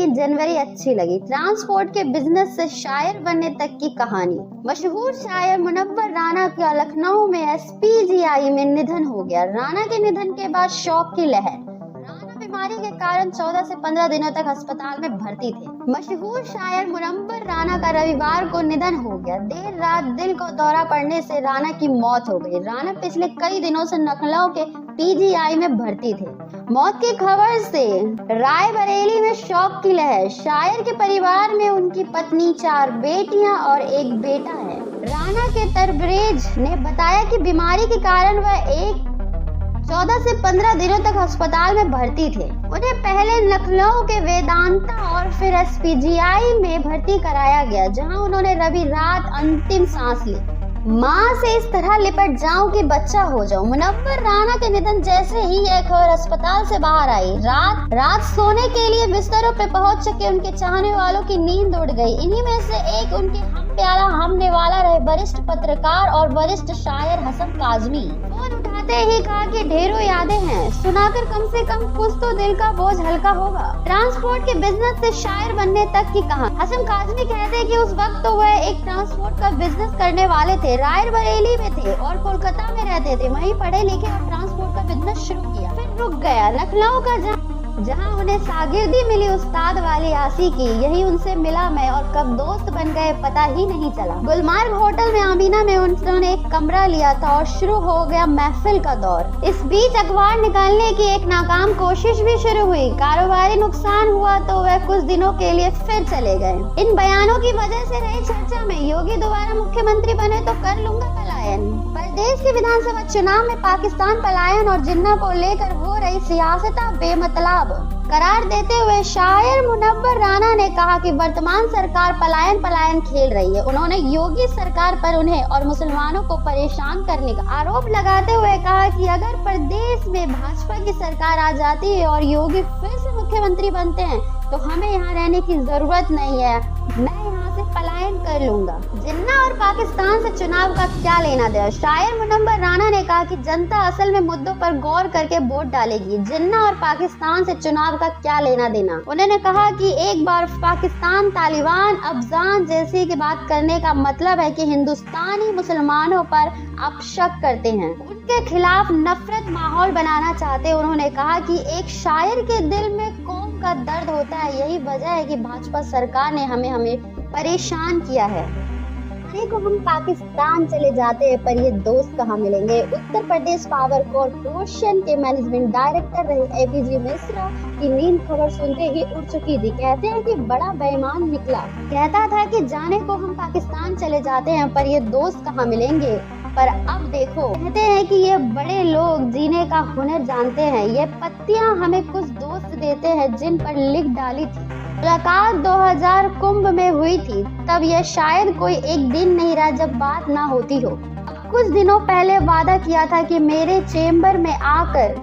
लेकिन जनवरी अच्छी लगी। ट्रांसपोर्ट के बिजनेस से शायर बनने तक की कहानी। मशहूर शायर मुनव्वर राना का लखनऊ में SPGI में निधन हो गया। राना के निधन के बाद शोक की लहर। राना बीमारी के कारण 14 से 15 दिनों तक अस्पताल में भर्ती थे। मशहूर शायर मुनव्वर राना का रविवार को निधन हो गया। देर रात दिल को दौरा पड़ने से राना की मौत हो गई। राना पिछले कई दिनों से लखनऊ के PGI में भर्ती थे। मौत की खबर से रायबरेली में शोक की लहर। शायर के परिवार में उनकी पत्नी, 4 बेटियां और 1 बेटा है। राना के तरबरेज ने बताया कि बीमारी के कारण वह 14 से 15 दिनों तक अस्पताल में भर्ती थे। उन्हें पहले लखनऊ के वेदांता और फिर SPGI में भर्ती कराया गया, जहां उन्होंने रवि रात अंतिम सांस ली। माँ से इस तरह लिपट जाऊं कि बच्चा हो जाऊं। मुनव्वर राना के निधन जैसे ही यह खबर अस्पताल से बाहर आई, रात सोने के लिए बिस्तरों पे पहुंच चुके उनके चाहने वालों की नींद उड़ गई। इन्हीं में से एक उनके हम प्यारा हम नेवाला रहे वरिष्ठ पत्रकार और वरिष्ठ शायर हसन काज़मी। फोन उठाते ही कहा कि ढेरों यादें हैं, सुनाकर कम से कम कुछ तो दिल का बोझ हल्का होगा। ट्रांसपोर्ट के बिजनेस से शायर बनने तक की कहानी। हसन काज़मी कहते हैं कि उस वक्त तो वह एक ट्रांसपोर्ट का बिजनेस करने वाले थे, रायबरेली में थे और कोलकाता में रहते थे। वहीं पढ़े लिखे और ट्रांसपोर्ट का बिजनेस शुरू किया, फिर रुक गया। लखनऊ का जहां उन्हें शागिर्दी मिली उस्ताद वाली आसी की, यही उनसे मिला मैं और कब दोस्त बन गए पता ही नहीं चला। गुलमार्ग होटल में आमीना में उन्होंने एक कमरा लिया था और शुरू हो गया महफिल का दौर। इस बीच अखबार निकालने की एक नाकाम कोशिश भी शुरू हुई। कारोबारी नुकसान हुआ तो वह कुछ दिनों के लिए फिर चले गए। इन बयानों की वजह से रही चर्चा में, योगी दोबारा मुख्यमंत्री बने तो कर लूंगा पलायन। प्रदेश के विधानसभा चुनाव में पाकिस्तान पलायन और जिन्ना को लेकर हो रही सियासत बेमतलब करार देते हुए शायर मुनव्वर राना ने कहा कि वर्तमान सरकार पलायन खेल रही है। उन्होंने योगी सरकार पर उन्हें और मुसलमानों को परेशान करने का आरोप लगाते हुए कहा कि अगर प्रदेश में भाजपा की सरकार आ जाती है और योगी फिर से मुख्यमंत्री बनते हैं तो हमें यहाँ रहने की जरूरत नहीं है, मैं यहाँ से पलायन कर लूंगा। जिन्ना और पाकिस्तान से चुनाव का क्या लेना देना। शायर मुनव्वर राना ने कहा कि जनता असल में मुद्दों पर गौर करके वोट डालेगी। जिन्ना और पाकिस्तान से चुनाव का क्या लेना देना। उन्होंने कहा कि एक बार पाकिस्तान तालिबान अफगान जैसी की बात करने का मतलब है कि हिंदुस्तानी मुसलमानों पर आप शक करते हैं, उनके खिलाफ नफरत माहौल बनाना चाहते। उन्होंने कहा कि एक शायर के दिल में कौम का दर्द होता है, यही वजह है कि भाजपा सरकार ने हमें परेशान किया है। देखो हम पाकिस्तान चले जाते हैं पर ये दोस्त कहाँ मिलेंगे। उत्तर प्रदेश पावर कॉर्पोरेशन के मैनेजमेंट डायरेक्टर रहे APG मिश्रा की नींद खबर सुनते ही उड़ चुकी थी। कहते हैं कि बड़ा बेईमान निकला। कहता था कि जाने को हम पाकिस्तान चले जाते हैं पर ये दोस्त कहाँ मिलेंगे, पर अब देखो। कहते हैं कि ये बड़े लोग जीने का हुनर जानते हैं। ये पत्तियां हमें कुछ दोस्त देते हैं जिन पर लिख डाली थी। मुलाकात 2000 कुंभ में हुई थी, तब यह शायद कोई एक दिन नहीं रहा जब बात ना होती हो। कुछ दिनों पहले वादा किया था कि मेरे चेम्बर में आकर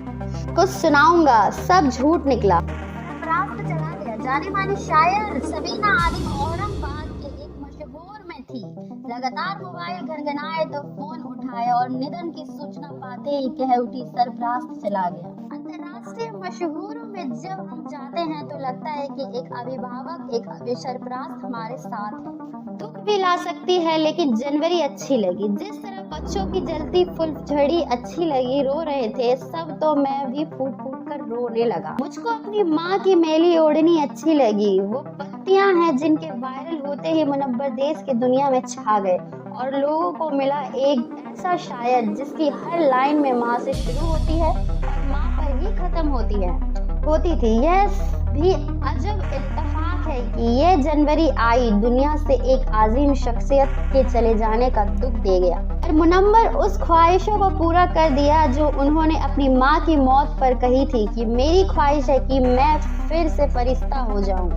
कुछ सुनाऊंगा, सब झूठ निकला। रात चला गया। जाने मानी शायर सबीना आदिम औरंगाबाद के एक मशहूर में थी। लगातार मोबाइल घनघनाए तो फोन उठाया और निधन की सूचना पाते ही कह उठी सरफराज चला गया। अंतर्राष्ट्रीय मशहूरों में जब हम जाते हैं तो लगता है कि एक अभिभावक, एक सरफराज हमारे साथ है। दुख भी ला सकती है लेकिन जनवरी अच्छी लगी। जिस तरह बच्चों की जलती फुलझड़ी अच्छी लगी, रो रहे थे सब, तो मैं भी फूट फूट कर रोने लगा। मुझको अपनी माँ की मैली ओढ़नी अच्छी लगी। वो पत्तियां हैं जिनके वायरल होते ही मुनव्वर देश की दुनिया में छा गए और लोगों को मिला एक ऐसा शायर जिसकी हर लाइन में माँ से शुरू होती है और माँ पर ही खत्म होती थी। यह भी अजब इत्तेफाक है कि ये जनवरी आई दुनिया से एक आजीम शख्सियत के चले जाने का दुख दे गया और मुनव्वर उस ख्वाहिशों को पूरा कर दिया जो उन्होंने अपनी माँ की मौत पर कही थी कि मेरी ख्वाहिश है कि मैं फिर से फरिश्ता हो जाऊं।